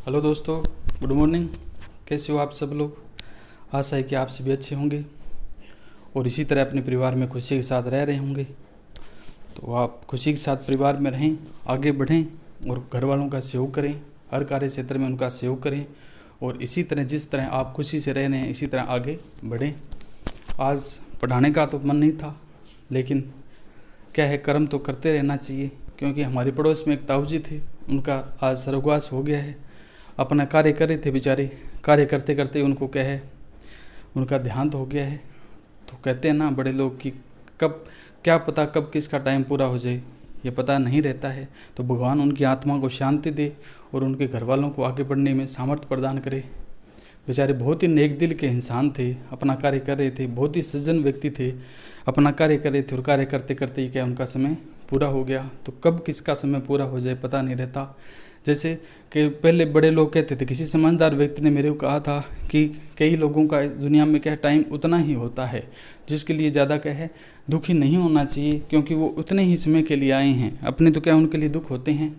Hello दोस्तों, good morning. कैसे हो आप सब लोग? आशा है कि आप सभी अच्छे होंगे और इसी तरह अपने परिवार में खुशी के साथ रह रहे होंगे। तो आप खुशी के साथ परिवार में रहें, आगे बढ़ें और घर वालों का सहयोग करें, हर कार्य क्षेत्र में उनका सहयोग करें और इसी तरह जिस तरह आप खुशी से रह रहे हैं इसी तरह आगे बढ़ें। आज पढ़ाने का तो मन नहीं था, लेकिन क्या है, कर्म तो करते रहना चाहिए, क्योंकि हमारे पड़ोस में एक ताऊजी थे, उनका आज स्वर्गवास हो गया है। अपना कार्य कर रहे थे बेचारे, कार्य करते करते उनको क्या है, उनका देहांत हो गया है। तो कहते हैं ना बड़े लोग कि कब क्या पता कब किसका टाइम पूरा हो जाए, ये पता नहीं रहता है। तो भगवान उनकी आत्मा को शांति दे और उनके घर वालों को आगे बढ़ने में सामर्थ्य प्रदान करे। बेचारे बहुत ही नेक दिल के इंसान थे, अपना कार्य कर रहे थे, बहुत ही सज्जन व्यक्ति थे, अपना कार्य कर रहे थे और कार्य करते करते ही क्या उनका समय पूरा हो गया। तो कब किसका समय पूरा हो जाए पता नहीं रहता। जैसे कि पहले बड़े लोग कहते थे, किसी समझदार व्यक्ति ने मेरे को कहा था कि कई लोगों का दुनिया में क्या टाइम उतना ही होता है, जिसके लिए ज़्यादा क्या है दुखी नहीं होना चाहिए, क्योंकि वो उतने ही समय के लिए आए हैं। अपने तो क्या उनके लिए दुख होते हैं,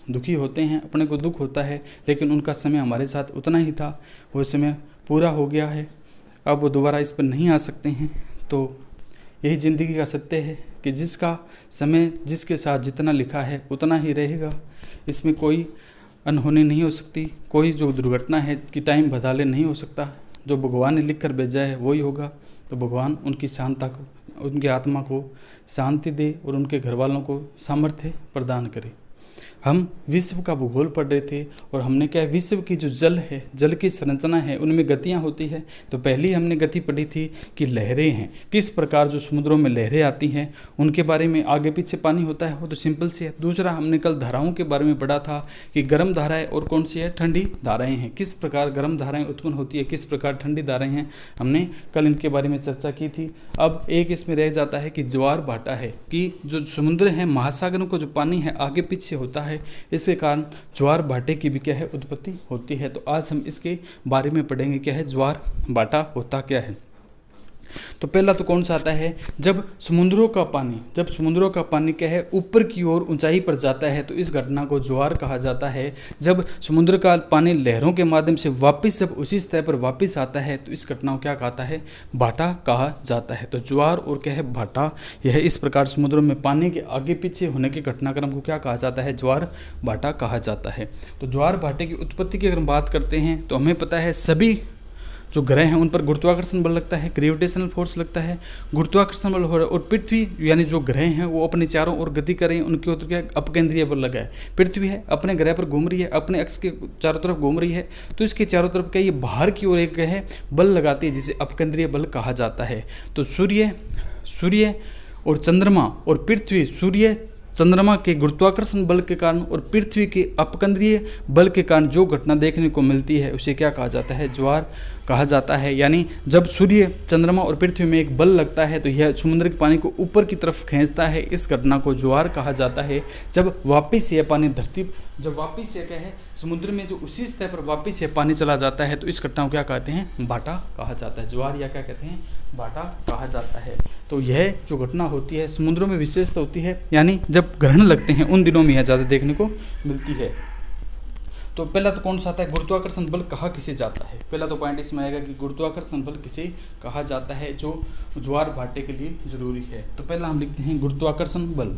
दुखी होते हैं, अपने को दुख होता है, लेकिन उनका समय हमारे साथ उतना ही था, वो समय पूरा हो गया है, अब वो दोबारा इस पर नहीं आ सकते हैं। तो यही ज़िंदगी का सत्य है कि जिसका समय जिसके साथ जितना लिखा है उतना ही रहेगा। इसमें कोई अनहोनी नहीं हो सकती, कोई जो दुर्घटना है कि टाइम बदले नहीं हो सकता। जो भगवान ने लिख कर भेजा है वही होगा। तो भगवान उनकी शांता को, उनकी आत्मा को शांति दे और उनके घर वालों को सामर्थ्य प्रदान करे। हम विश्व का भूगोल पढ़ रहे थे और हमने क्या, विश्व की जो जल है, जल की संरचना है, उनमें गतियाँ होती है। तो पहली हमने गति पढ़ी थी कि लहरें हैं, किस प्रकार जो समुद्रों में लहरें आती हैं उनके बारे में। आगे पीछे पानी होता है वो तो सिंपल सी है। दूसरा हमने कल धाराओं के बारे में पढ़ा था कि गर्म धाराएँ और कौन सी है, ठंडी धाराएँ हैं, किस प्रकार गर्म धाराएँ उत्पन्न होती है, किस प्रकार ठंडी धाराएँ हैं, हमने कल इनके बारे में चर्चा की थी। अब एक इसमें रह जाता है कि ज्वार भाटा है, कि जो समुद्र है, महासागरों का जो पानी है आगे पीछे होता है, इसके कारण ज्वार भाटे की भी क्या है उत्पत्ति होती है। तो आज हम इसके बारे में पढ़ेंगे, क्या है ज्वार भाटा होता क्या है। तो पहला तो कौन सा आता है, जब समुद्रों का पानी क्या है ऊपर की ओर ऊंचाई पर जाता है तो इस घटना को ज्वार कहा जाता है। जब समुद्र का पानी लहरों के माध्यम से वापस जब उसी सतह पर वापस आता है तो इस घटना को क्या कहता है, भाटा कहा जाता है। तो ज्वार और क्या है भाटा, यह इस प्रकार समुद्रों में पानी के आगे पीछे होने के घटनाक्रम को क्या कहा जाता है, ज्वार भाटा कहा जाता है। तो ज्वार भाटे की उत्पत्ति की अगर हम बात करते हैं तो हमें पता है सभी जो ग्रह हैं उन पर गुरुत्वाकर्षण बल लगता है, ग्रेविटेशनल फोर्स लगता है, गुरुत्वाकर्षण बल हो रहा है। और पृथ्वी यानी जो ग्रह हैं वो अपने चारों ओर गति कर रहे हैं, उनके ऊपर क्या अपकेंद्रीय बल लगा है। पृथ्वी है अपने ग्रह पर घूम रही है, अपने अक्ष के चारों तरफ घूम रही है, तो इसके चारों तरफ क्या ये बाहर की ओर एक है बल लगाती है, जिसे अपकेंद्रीय बल कहा जाता है। तो सूर्य और चंद्रमा और पृथ्वी, सूर्य चंद्रमा के गुरुत्वाकर्षण बल के कारण और पृथ्वी के अपकेंद्रीय बल के कारण जो घटना देखने को मिलती है उसे क्या कहा जाता है, ज्वार कहा जाता है। यानी जब सूर्य, चंद्रमा और पृथ्वी में एक बल लगता है तो यह समुद्र के पानी को ऊपर की तरफ खींचता है, इस घटना को ज्वार कहा जाता है। जब वापस यह पानी जब वापस यह क्या है समुद्र में जो उसी सतह पर वापस यह पानी चला जाता है तो इस घटना को क्या कहते हैं, भाटा कहा जाता है। ज्वार या क्या कहते हैं, भाटा कहा जाता है। तो यह जो घटना होती है समुद्रों में विशेषता होती है, यानी जब ग्रहण लगते हैं उन दिनों में यह ज़्यादा देखने को मिलती है। तो पहला तो कौन सा आता है, गुरुत्वाकर्षण बल कहा किसे जाता है। पहला तो पॉइंट इसमें आएगा कि गुरुत्वाकर्षण बल किसे कहा जाता है, जो ज्वार भाटे के लिए जरूरी है। तो पहला हम लिखते हैं गुरुत्वाकर्षण बल।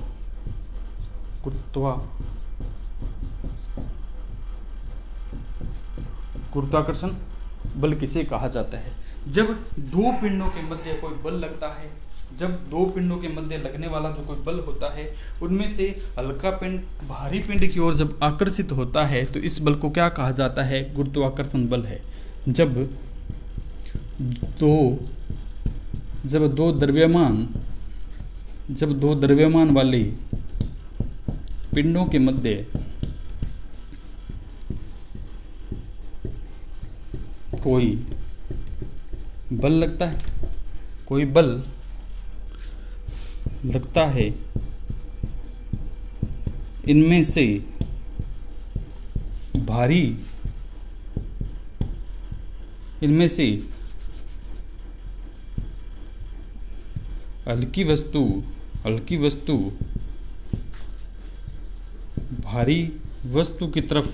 गुरुत्वाकर्षण बल किसे कहा जाता है, जब दो पिंडों के मध्य कोई बल लगता है, जब दो पिंडों के मध्य लगने वाला जो कोई बल होता है उनमें से हल्का पिंड भारी पिंड की ओर जब आकर्षित होता है तो इस बल को क्या कहा जाता है, गुरुत्वाकर्षण बल है। जब दो द्रव्यमान वाले पिंडों के मध्य कोई बल लगता है, इनमें से हल्की वस्तु भारी वस्तु की तरफ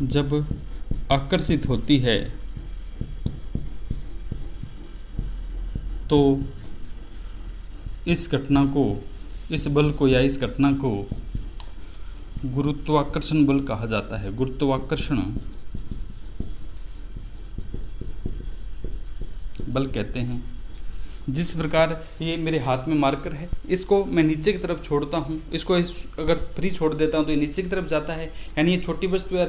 जब आकर्षित होती है तो इस बल को या इस घटना को गुरुत्वाकर्षण बल कहा जाता है। गुरुत्वाकर्षण बल कहते हैं। जिस प्रकार ये मेरे हाथ में मार्कर है, इसको मैं नीचे की तरफ छोड़ता हूँ, इसको अगर फ्री छोड़ देता हूँ तो ये नीचे की तरफ जाता है, यानी ये छोटी वस्तु है,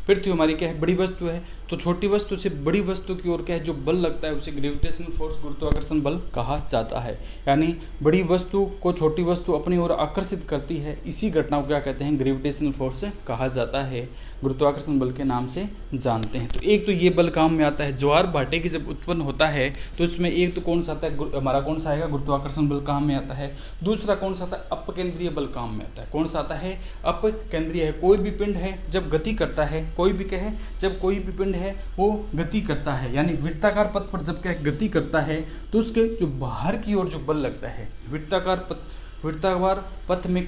पृथ्वी हमारी क्या है, बड़ी वस्तु है, तो छोटी वस्तु से बड़ी वस्तु की ओर क्या है जो बल लगता है उसे ग्रेविटेशनल फोर्स, गुरुत्वाकर्षण बल कहा जाता है। यानी बड़ी वस्तु को छोटी वस्तु अपनी ओर आकर्षित करती है, इसी घटना को क्या कहते हैं, ग्रेविटेशनल फोर्स कहा जाता है, गुरुत्वाकर्षण बल के नाम से जानते हैं। तो एक तो ये बल काम में आता है। ज्वार भाटे की जब उत्पन्न होता है तो इसमें एक तो कौन सा आता है, हमारा कौन सा आएगा, गुरुत्वाकर्षण बल काम में आता है। दूसरा कौन सा आता है, अपकेंद्रीय बल काम में आता है। कौन सा आता है, अपकेंद्रीय है। कोई भी पिंड है जब गति करता है, कोई भी क्या है, जब कोई भी पिंड है वो गति करता है, यानी वृत्ताकार पथ पर जब क्या गति करता है तो उसके जो बाहर की ओर जो बल लगता है, वृत्ताकार पथ में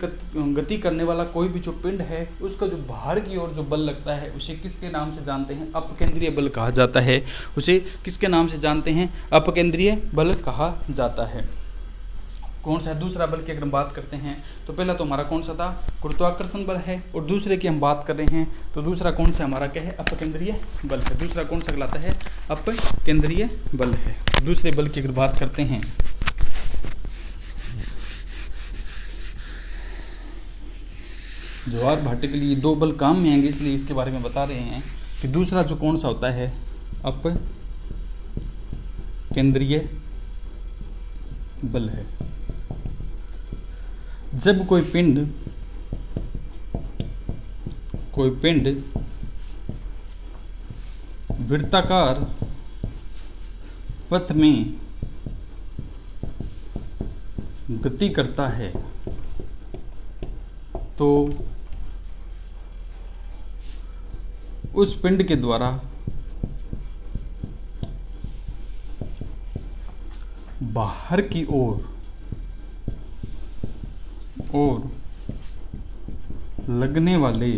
गति करने वाला कोई भी जो पिंड है उसका जो बाहर की ओर जो बल लगता है उसे किसके नाम से जानते हैं, अपकेंद्रीय बल कहा जाता है। उसे किसके नाम से जानते हैं, अपकेंद्रीय बल कहा जाता है। कौन सा है दूसरा बल की अगर हम बात करते हैं तो पहला तो हमारा कौन सा था, गुरुत्वाकर्षण बल है, और दूसरे की हम बात कर रहे हैं तो दूसरा कौन सा हमारा क्या है, अपकेंद्रीय बल है। दूसरा कौन सा कहलाता है, अपकेंद्रीय बल है। दूसरे बल की अगर बात करते हैं ज्वार भाटे के लिए दो बल काम में आएंगे, इसलिए इसके बारे में बता रहे हैं कि दूसरा जो कौन सा होता है, अपकेंद्रीय बल है। जब कोई पिंड वृत्ताकार पथ में गति करता है तो उस पिंड के द्वारा बाहर की ओर लगने वाले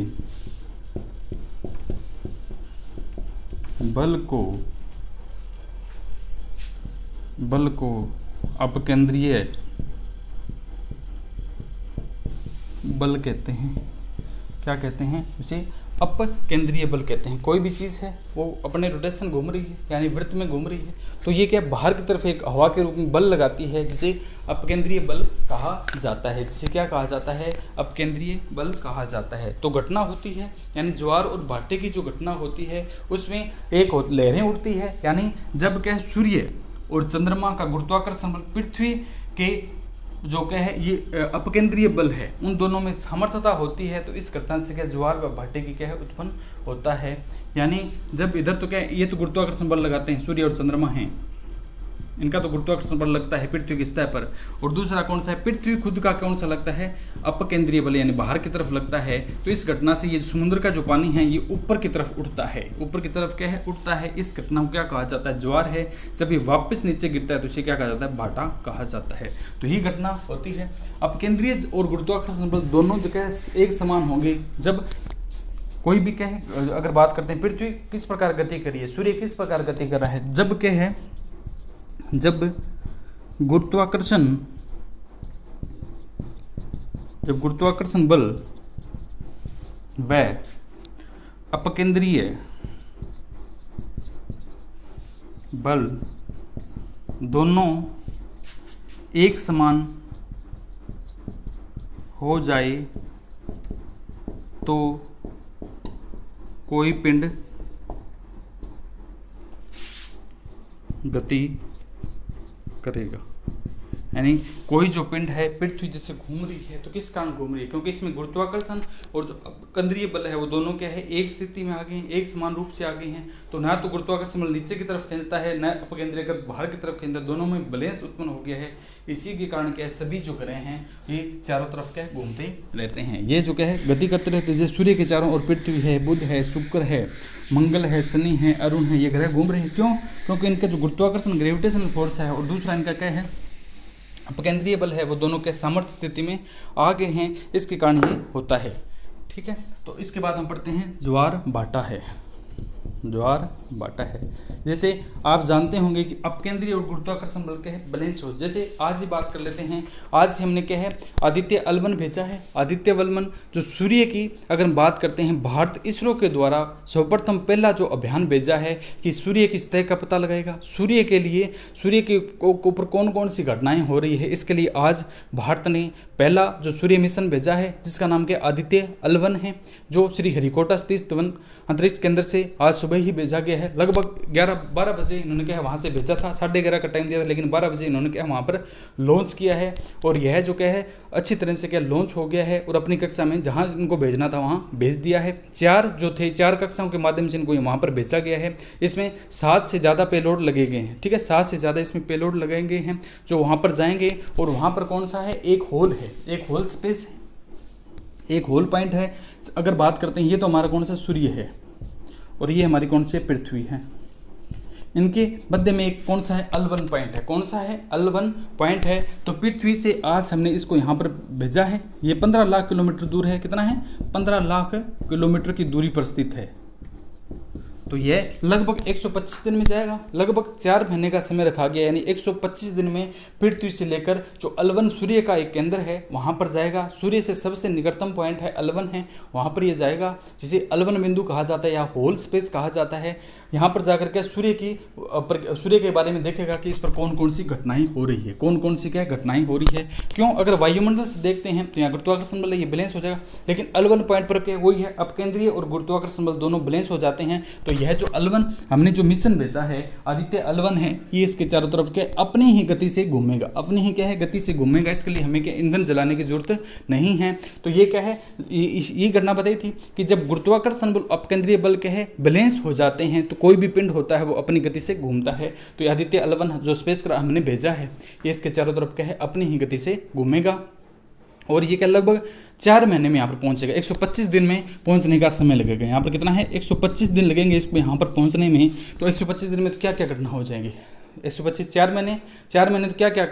बल को अपकेंद्रीय बल कहते हैं। क्या कहते हैं उसे, अपकेंद्रीय बल कहते हैं। कोई भी चीज़ है वो अपने रोटेशन घूम रही है, यानी वृत्त में घूम रही है, तो ये क्या बाहर की तरफ एक हवा के रूप में बल लगाती है, जिसे अपकेंद्रीय बल कहा जाता है। जिसे क्या कहा जाता है, अपकेंद्रीय बल कहा जाता है। तो घटना होती है, यानी ज्वार और भाटे की जो घटना होती है उसमें एक लहरें उठती है, यानी जब क्या सूर्य और चंद्रमा का गुरुत्वाकर्षण बल पृथ्वी के जो क्या है ये अपकेंद्रीय बल है, उन दोनों में सामर्थ्यता होती है, तो इस घटना से क्या ज्वार व भाटे की क्या है उत्पन्न होता है। यानी जब इधर तो क्या है, ये तो गुरुत्वाकर्षण बल लगाते हैं, सूर्य और चंद्रमा हैं, इनका तो गुरुत्वाकर्षण बल लगता है पृथ्वी की सतह पर। और दूसरा कौन सा है, पृथ्वी खुद का कौन सा लगता है, अपकेंद्रीय बल, यानी बाहर की तरफ लगता है। तो इस घटना से ये समुद्र का जो पानी है ये ऊपर की तरफ उठता है, ऊपर की तरफ क्या है उठता है। इस घटना को क्या कहा जाता है, ज्वार है। जब ये वापस नीचे गिरता है तो इसे क्या कहा जाता है, भाटा कहा जाता है। तो ये घटना होती है। अपकेंद्रीय और गुरुत्वाकर्षण बल दोनों जगह एक समान होंगे। जब कोई भी कहे, अगर बात करते हैं पृथ्वी किस प्रकार गति करी है, सूर्य किस प्रकार गति कर रहा है, जब क्या है, जब गुरुत्वाकर्षण बल व अपकेंद्रीय बल दोनों एक समान हो जाए तो कोई पिंड गति करेगा। यानी कोई जो पिंड है पृथ्वी जैसे घूम रही है तो किस कारण घूम रही है, क्योंकि इसमें गुरुत्वाकर्षण और जो अपकेंद्रीय बल है वो दोनों क्या है, एक स्थिति में आ गए हैं, एक समान रूप से आ गए हैं। तो ना तो गुरुत्वाकर्षण बल नीचे की तरफ खींचता है, न अपकेंद्रीय बल बाहर की तरफ खींचता है, दोनों में बैलेंस उत्पन्न हो गया है। इसी के कारण क्या है, सभी जो ग्रह हैं ये चारों तरफ क्या घूमते रहते हैं, ये जो क्या है गति करते रहते हैं। जैसे सूर्य के चारों ओर पृथ्वी है, बुध है, शुक्र है, मंगल है, शनि है, अरुण है, ये ग्रह घूम रहे हैं। क्यों, क्योंकि इनका जो गुरुत्वाकर्षण ग्रेविटेशनल फोर्स है, और दूसरा इनका क्या है, अपकेंद्रीय बल है वो दोनों के सामर्थ्य स्थिति में आगे हैं, इसके कारण ये होता है। ठीक है, तो इसके बाद हम पढ़ते हैं ज्वार भाटा है। ज्वार भाटा है, जैसे आप जानते होंगे कि अपकेंद्रीय और गुरुत्वाकर्षण बल के है बैलेंस हो। जैसे आज ही बात कर लेते हैं, आज से हमने क्या है आदित्य L1 भेजा है। आदित्य L1 जो सूर्य की अगर हम बात करते हैं, भारत इसरो के द्वारा सर्वप्रथम पहला जो अभियान भेजा है कि सूर्य की सतह का पता लगाएगा, सूर्य के लिए सूर्य के ऊपर कौन कौन सी घटनाएं हो रही है, इसके लिए आज भारत ने पहला जो सूर्य मिशन भेजा है जिसका नाम क्या आदित्य L1 है, जो श्री हरिकोटा स्थित धवन अंतरिक्ष केंद्र से आज सुबह ही भेजा गया है। लगभग 11-12 बजे इन्होंने क्या है वहाँ से भेजा था, 11:30 का टाइम दिया था, लेकिन 12 बजे इन्होंने क्या वहाँ पर लॉन्च किया है। और यह जो क्या है अच्छी तरह से क्या लॉन्च हो गया है और अपनी कक्षा में जहाँ इनको भेजना था वहाँ भेज दिया है। 4 कक्षाओं के माध्यम से इनको वहाँ पर भेजा गया है। इसमें 7 से ज़्यादा पेलोड लगे गए हैं। ठीक है, 7 से ज़्यादा इसमें पेलोड लगे गए हैं जो वहाँ पर जाएंगे। और वहाँ पर कौन सा है, एक होल है, एक होल स्पेस है, एक होल पॉइंट है। अगर बात करते हैं, ये तो हमारा कौन सा सूर्य है और ये हमारी कौन सी पृथ्वी है। इनके मध्य में एक कौन सा है L1 पॉइंट है। कौन सा है L1 पॉइंट है। तो पृथ्वी से आज हमने इसको यहाँ पर भेजा है। ये 15 लाख किलोमीटर दूर है। कितना है, 15 लाख किलोमीटर की दूरी पर स्थित है। तो यह लगभग 125 दिन में जाएगा। लगभग 4 महीने का समय रखा गया, यानी 125 दिन में पृथ्वी से लेकर जो L1 सूर्य का एक केंद्र है वहाँ पर जाएगा। सूर्य से सबसे निकटतम पॉइंट है L1 है, वहाँ पर यह जाएगा, जिसे L1 बिंदु कहा जाता है या होल स्पेस कहा जाता है। यहाँ पर जाकर के सूर्य के बारे में देखेगा कि इस पर कौन कौन सी घटनाएं हो रही है, कौन कौन सी क्या घटनाएं हो रही है। क्यों, अगर वायुमंडल से देखते हैं तो यहाँ गुरुत्वाकर्षण बल ये बैलेंस हो जाएगा, लेकिन L1 पॉइंट पर क्या वही है, अपकेंद्रीय और गुरुत्वाकर्षण बल दोनों बैलेंस हो जाते हैं। तो यह जो L1 हमने जो मिशन भेजा है आदित्य L1 है, ये इसके चारों तरफ के अपनी ही गति से घूमेगा, अपनी ही क्या है गति से घूमेगा। इसके लिए हमें क्या ईंधन जलाने की जरूरत नहीं है। तो ये क्या है, ये घटना बताई थी कि जब गुरुत्वाकर्षण बल अपकेंद्रीय बल के है बैलेंस हो जाते हैं तो कोई भी पिंड होता है वो अपनी गति से घूमता है। तो ये आदित्य L1 जो स्पेस हमने भेजा है ये इसके चारों तरफ क्या है अपनी ही गति से घूमेगा। और ये क्या लगभग 4 महीने में यहाँ पर पहुँचेगा। 125 दिन में पहुँचने का समय लगेगा। यहाँ पर कितना है, 125 दिन लगेंगे इसको यहाँ पर पहुँचने में। तो 125 दिन में तो क्या क्या घटना हो जाएगी। 125 4 महीने तो क्या क्या,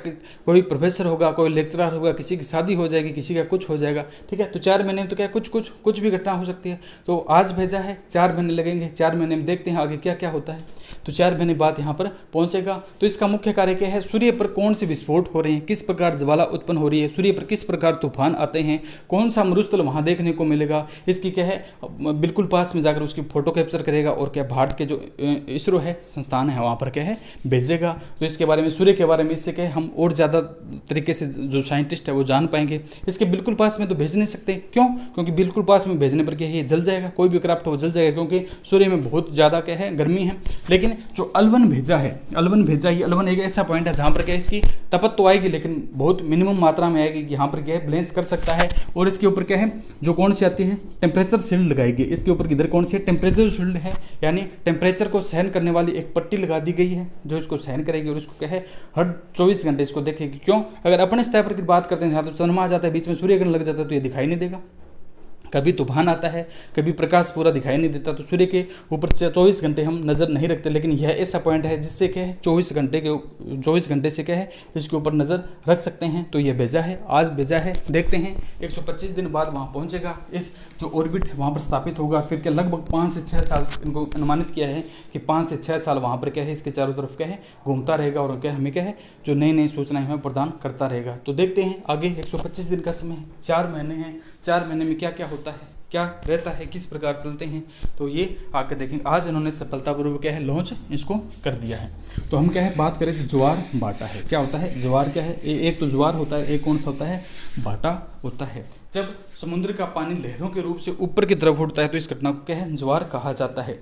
कोई प्रोफेसर होगा, कोई लेक्चरर होगा, किसी की शादी हो जाएगी, किसी का कुछ हो जाएगा। ठीक है, तो 4 महीने में तो क्या कुछ भी घटना हो सकती है। तो आज भेजा है, 4 महीने लगेंगे, 4 महीने में देखते हैं आगे क्या क्या होता है। तो 4 महीने बाद यहाँ पर पहुँचेगा। तो इसका मुख्य कार्य क्या है, सूर्य पर कौन से विस्फोट हो रहे हैं, किस प्रकार ज्वाला उत्पन्न हो रही है, सूर्य पर किस प्रकार तूफान आते हैं, कौन सा मरुस्थल वहाँ देखने को मिलेगा, इसकी क्या है बिल्कुल पास में जाकर उसकी फोटो कैप्चर करेगा। और क्या भारत के जो इसरो है संस्थान है वहाँ पर क्या है भेजेगा। तो इसके बारे में, सूर्य के बारे में इससे क्या हम और ज़्यादा तरीके से जो साइंटिस्ट है वो जान पाएंगे। इसके बिल्कुल पास में तो भेज नहीं सकते, क्यों, क्योंकि बिल्कुल पास में भेजने पर क्या है ये जल जाएगा, कोई भी क्राफ्ट हो जल जाएगा, क्योंकि सूर्य में बहुत ज़्यादा क्या है गर्मी है। लेकिन जो L1 भेजा है, L1 एक ऐसा पॉइंट है जहाँ पर क्या इसकी तपत तो आएगी लेकिन बहुत मिनिमम मात्रा में आएगी, यहाँ पर क्या है बैलेंस कर सकता है। और इसके ऊपर क्या है जो कौन सी आती है टेम्परेचर शील्ड लगाएगी। इसके ऊपर किधर कौन सी है टेम्परेचर शील्ड है, यानी टेम्परेचर को सहन करने वाली एक पट्टी लगा दी गई है जो इसको सहन करेगी। और इसको क्या है हर 24 घंटे इसको देखेगी। क्यों, अगर अपने स्तर पर की बात करते हैं तो चंद्रमा आ जाता है, बीच में सूर्य ग्रहण लग जाता है तो ये दिखाई नहीं देगा। कभी तूफान आता है, कभी प्रकाश पूरा दिखाई नहीं देता, तो सूर्य के ऊपर 24 घंटे हम नज़र नहीं रखते। लेकिन यह ऐसा पॉइंट है जिससे क्या है 24 घंटे से क्या है इसके ऊपर नज़र रख सकते हैं। तो यह भेजा है, आज भेजा है, देखते हैं 125 दिन बाद वहाँ पहुँचेगा। इस जो ऑर्बिट है वहाँ पर स्थापित होगा। फिर क्या लगभग 5 से 6 साल इनको अनुमानित किया है कि 5 से 6 साल वहाँ पर क्या है इसके चारों तरफ क्या है घूमता रहेगा और क्या हमें क्या है जो नई नई सूचनाएं हमें प्रदान करता रहेगा। तो देखते हैं आगे 125 दिन का समय है, 4 महीने हैं, 4 महीने में क्या क्या होता है, क्या रहता है, किस प्रकार चलते हैं, तो ये आकर देखेंगे। आज इन्होंने सफलतापूर्वक क्या है लॉन्च इसको कर दिया है। तो हम क्या है बात करें तो ज्वार भाटा है। क्या होता है ज्वार, क्या है एक तो ज्वार होता है, एक कौन सा होता है भाटा होता है। जब समुद्र का पानी लहरों के रूप से ऊपर की तरफ उठता है तो इस घटना को क्या है ज्वार कहा जाता है।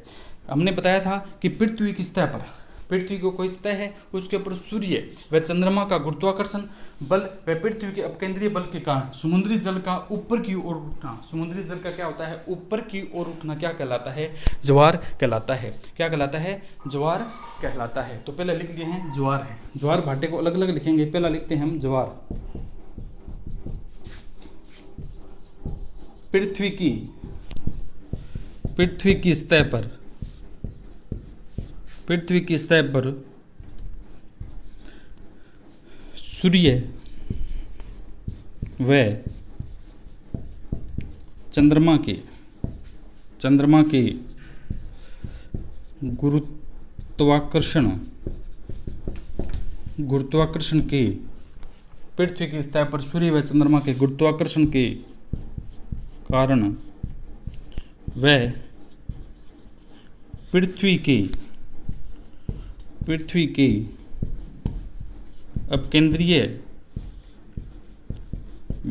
हमने बताया था कि पृथ्वी की सतह पर, पृथ्वी को कोई सतह है उसके ऊपर सूर्य व चंद्रमा का गुरुत्वाकर्षण बल व पृथ्वी के अपकेंद्रीय बल के कारण समुद्री जल का ऊपर की ओर उठना, समुद्री जल का क्या होता है ऊपर की ओर उठना क्या कहलाता है ज्वार कहलाता है। क्या कहलाता है ज्वार कहलाता है। तो पहले लिख लिए हैं ज्वार है। ज्वार भाटे को अलग अलग लिखेंगे। पहला लिखते हैं हम ज्वार, पृथ्वी की सतह पर, पृथ्वी की सतह पर सूर्य वह चंद्रमा के गुरुत्वाकर्षण के पृथ्वी की सतह पर सूर्य व चंद्रमा के गुरुत्वाकर्षण के कारण वह पृथ्वी के अपकेंद्रीय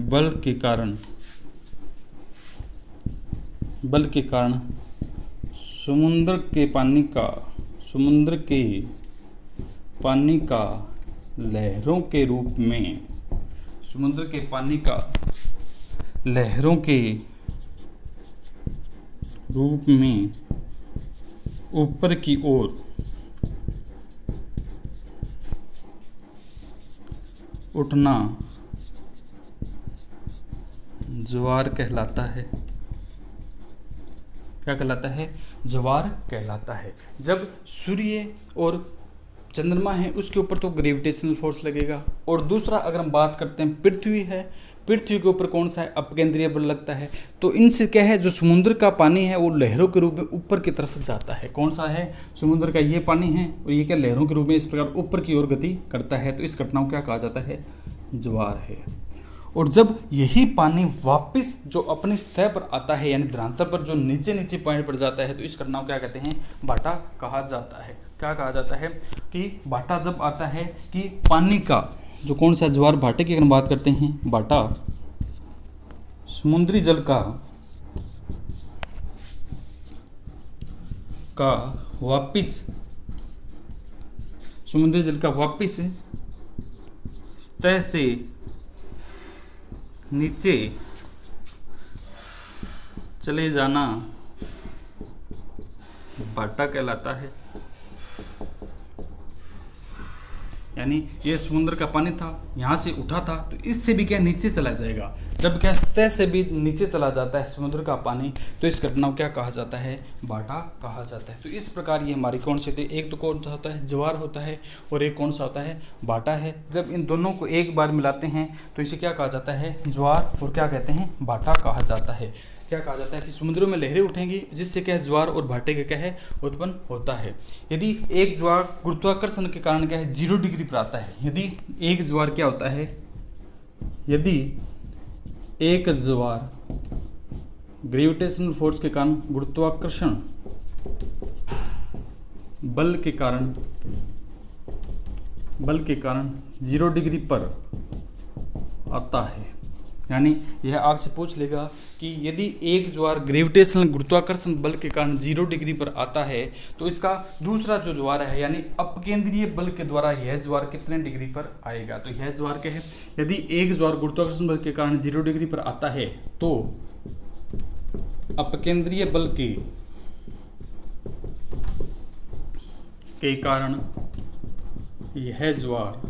बल के कारण समुद्र के पानी का लहरों के रूप में ऊपर की ओर उठना ज्वार कहलाता है। क्या कहलाता है? ज्वार कहलाता है। जब सूर्य और चंद्रमा है उसके ऊपर तो ग्रेविटेशनल फोर्स लगेगा, और दूसरा अगर हम बात करते हैं पृथ्वी है, पृथ्वी के ऊपर कौन सा है? अपकेंद्रीय बल लगता है। तो इनसे क्या है, जो समुद्र का पानी है वो लहरों के रूप में ऊपर की तरफ जाता है। कौन सा है? समुद्र का ये पानी है और ये क्या लहरों के रूप में इस प्रकार ऊपर की ओर गति करता है। तो इस घटना को क्या कहा जाता है? ज्वार है। और जब यही पानी वापस जो अपनी सतह पर आता है, यानी धरातल पर जो नीचे पॉइंट पर जाता है, तो इस घटना को क्या कहते हैं? भाटा कहा जाता है। क्या कहा जाता है? कि भाटा जब आता है कि पानी का जो कौन सा ज्वार भाटे की अगर बात करते हैं, भाटा समुद्री जल का वापिस सतह से नीचे चले जाना भाटा कहलाता है। यानी ये समुद्र का पानी था, यहाँ से उठा था, तो इससे भी क्या नीचे चला जाएगा। जब क्या सतह से भी नीचे चला जाता है समुद्र का पानी, तो इस घटना को क्या कहा जाता है? भाटा कहा जाता है। तो इस प्रकार ये हमारी कौन से थे? एक तो कौन सा होता है? ज्वार होता है, और एक कौन सा होता है? भाटा है। जब इन दोनों को एक बार मिलाते हैं तो इसे क्या कहा जाता है? ज्वार, और क्या कहते हैं? भाटा कहा जाता है। क्या कहा जाता है कि समुद्रों में लहरें उठेंगी, जिससे क्या ज्वार और भाटे का क्या है? उत्पन्न होता है। यदि एक ज्वार गुरुत्वाकर्षण के कारण क्या है? 0 डिग्री पर आता है। यदि एक ज्वार क्या होता है? यदि एक ज्वार ग्रेविटेशनल फोर्स के कारण गुरुत्वाकर्षण बल के कारण 0 डिग्री पर आता है, यानी यह आपसे पूछ लेगा कि यदि एक ज्वार ग्रेविटेशनल गुरुत्वाकर्षण बल के कारण 0 डिग्री पर आता है, तो इसका दूसरा जो ज्वार है यानी अपकेंद्रीय बल के द्वारा यह ज्वार कितने डिग्री पर आएगा? तो यह ज्वार क्या है? यदि एक ज्वार गुरुत्वाकर्षण बल के कारण 0 डिग्री पर आता है, तो अपकेंद्रीय बल के कारण यह ज्वार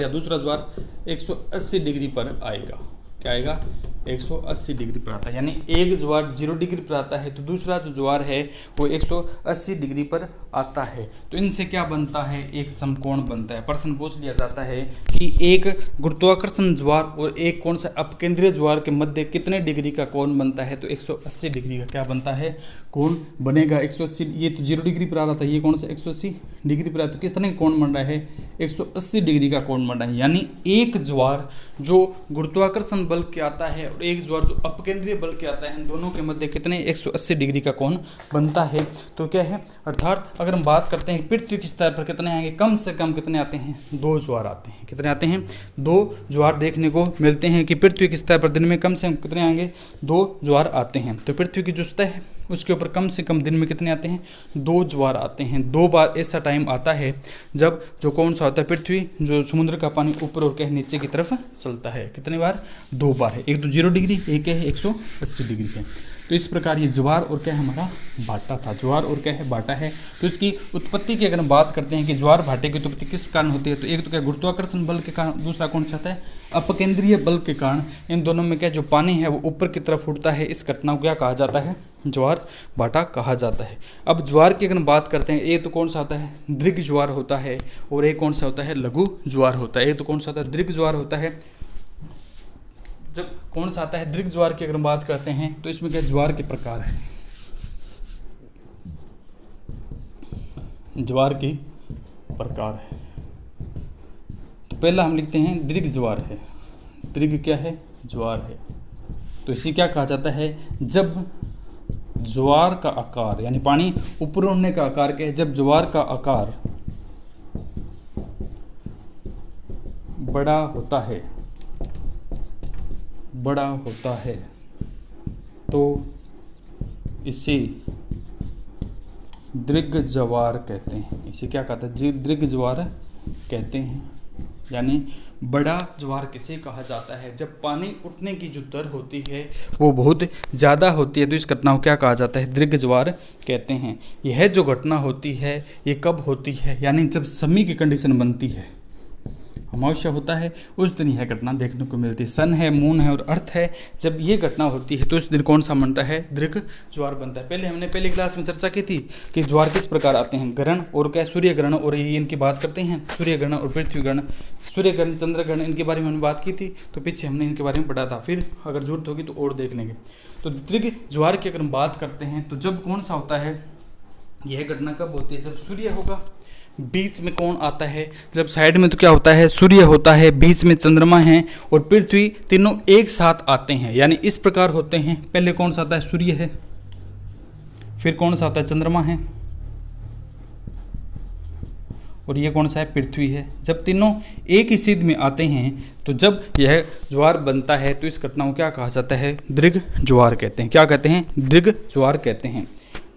या दूसरा ज्वार 180 डिग्री पर आएगा। क्या आएगा? 180 डिग्री पर आता है। यानी एक ज्वार 0 डिग्री पर आता है, तो दूसरा जो ज्वार है वो 180 डिग्री पर आता है। तो इनसे क्या बनता है? एक समकोण बनता है। प्रश्न पूछ लिया जाता है कि एक गुरुत्वाकर्षण ज्वार और एक कौन सा अपकेंद्रीय ज्वार के मध्य कितने डिग्री का कोण बनता है? तो 180 डिग्री का क्या बनता है? कोण बनेगा। 180, ये तो 0 डिग्री पर आ रहा था, ये कौन सा 180 डिग्री पर आता है, तो कितने कोण बन रहा है? 180 डिग्री का कोण बन रहा है। यानी एक ज्वार जो गुरुत्वाकर्षण बल के आता है और एक ज्वार जो अपकेंद्रीय बल के आता है, इन दोनों के मध्य कितने 180 डिग्री का कोण बनता है। तो क्या है? अर्थात अगर हम बात करते हैं पृथ्वी की सतह पर कितने आएंगे? कम से कम कितने आते हैं? 2 ज्वार आते हैं। कितने आते हैं? 2 ज्वार देखने को मिलते हैं कि पृथ्वी की सतह पर दिन में कम से कम कितने आएंगे? 2 ज्वार आते हैं। तो पृथ्वी की जो सतह है उसके ऊपर कम से कम दिन में कितने आते हैं? 2 ज्वार आते हैं। 2 बार ऐसा टाइम आता है जब जो कौन सा होता है? पृथ्वी जो समुद्र का पानी ऊपर और क्या नीचे की तरफ चलता है। कितने बार? 2 बार है। एक तो 0 डिग्री, एक है 180 डिग्री है। तो इस प्रकार ये ज्वार और क्या है? हमारा भाटा था। ज्वार और क्या है? भाटा है। तो इसकी उत्पत्ति की अगर हम बात करते हैं कि ज्वार भाटे की उत्पत्ति किस कारण होती है, तो एक तो क्या गुरुत्वाकर्षण बल के कारण, दूसरा कौन सा आता है? अपकेंद्रीय बल के कारण। इन दोनों में क्या जो पानी है वो ऊपर की तरफ उठता है। इस घटना को क्या कहा जाता है? ज्वार भाटा कहा जाता है। अब ज्वार की अगर हम बात करते हैं, एक तो कौन सा होता है? दीर्घ ज्वार होता है, और एक कौन सा होता है? लघु ज्वार होता है। एक तो कौन सा होता है? दीर्घ ज्वार होता है, जब कौन सा आता है दीर्घ ज्वार की अगर हम बात करते हैं तो इसमें क्या ज्वार के प्रकार है, ज्वार के प्रकार है। तो पहला हम लिखते हैं दीर्घ ज्वार है, दीर्घ क्या है ज्वार है। तो इसे क्या कहा जाता है, जब ज्वार का आकार यानी पानी ऊपर उड़ने का आकार क्या है, जब ज्वार का आकार बड़ा होता है, बड़ा होता है तो इसे दीर्घ ज्वार कहते हैं। इसे क्या कहते हैं, दीर्घ ज्वार कहते हैं। यानी बड़ा ज्वार किसे कहा जाता है, जब पानी उठने की जो दर होती है वो बहुत ज़्यादा होती है, तो इस घटना को क्या कहा जाता है, दीर्घ ज्वार कहते हैं। यह जो घटना होती है ये कब होती है, यानी जब समी की कंडीशन बनती है, अमावस्या होता है उस दिन यह घटना देखने को मिलती है। सन है, मून है और अर्थ है, जब ये घटना होती है तो उस दिन कौन सा बनता है, दीर्घ ज्वार बनता है। पहले हमने पहली क्लास में चर्चा की थी कि ज्वार किस प्रकार आते हैं, ग्रहण और क्या सूर्य ग्रहण, और ये इनकी बात करते हैं, सूर्य ग्रहण और पृथ्वी ग्रहण, सूर्य ग्रहण चंद्र ग्रहण, इनके बारे में हमने बात की थी। तो पीछे हमने इनके बारे में पढ़ा था, फिर अगर जरूरत होगी तो और देख लेंगे। तो दीर्घ ज्वार की अगर हम बात करते हैं तो जब कौन सा होता है, यह घटना कब होती है, जब सूर्य होगा, बीच में कौन आता है, जब साइड में तो क्या होता है सूर्य होता है, बीच में चंद्रमा है और पृथ्वी, तीनों एक साथ आते हैं, यानी इस प्रकार होते हैं। पहले कौन सा आता है, सूर्य है, फिर कौन सा आता है, चंद्रमा है, और ये कौन सा है, पृथ्वी है। जब तीनों एक ही सीध में आते हैं तो जब यह ज्वार बनता है तो इस घटना को क्या कहा जाता है, दीर्घ ज्वार कहते हैं। क्या कहते हैं, दीर्घ ज्वार कहते हैं।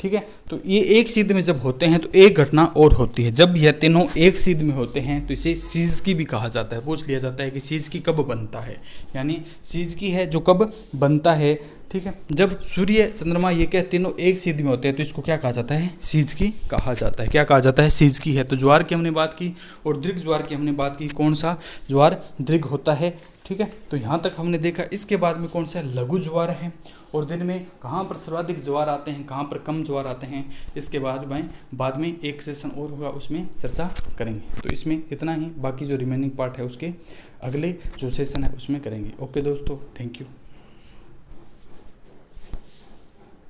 ठीक है, तो ये एक सीध में जब होते हैं तो एक घटना और होती है, जब यह तीनों एक सीध में होते हैं तो इसे सीजकी भी कहा जाता है। पूछ लिया जाता है कि सीजकी कब बनता है, यानी सीजकी है जो कब बनता है। ठीक है, जब सूर्य चंद्रमा ये क्या तीनों एक सीध में होते हैं तो इसको क्या कहा जाता है, सीजकी कहा जाता है। क्या कहा जाता है, सीजकी है। तो ज्वार की हमने बात की और दीर्घ ज्वार की हमने बात की, कौन सा ज्वार दीर्घ होता है। ठीक है, तो यहाँ तक हमने देखा। इसके बाद में कौन सा लघु ज्वार है, और दिन में कहाँ पर सर्वाधिक ज्वार आते हैं, कहाँ पर कम ज्वार आते हैं, इसके बाद में एक सेशन और होगा, उसमें चर्चा करेंगे। तो इसमें इतना ही, बाकी जो रिमेनिंग पार्ट है उसके अगले जो सेशन है उसमें करेंगे। ओके दोस्तों, थैंक यू।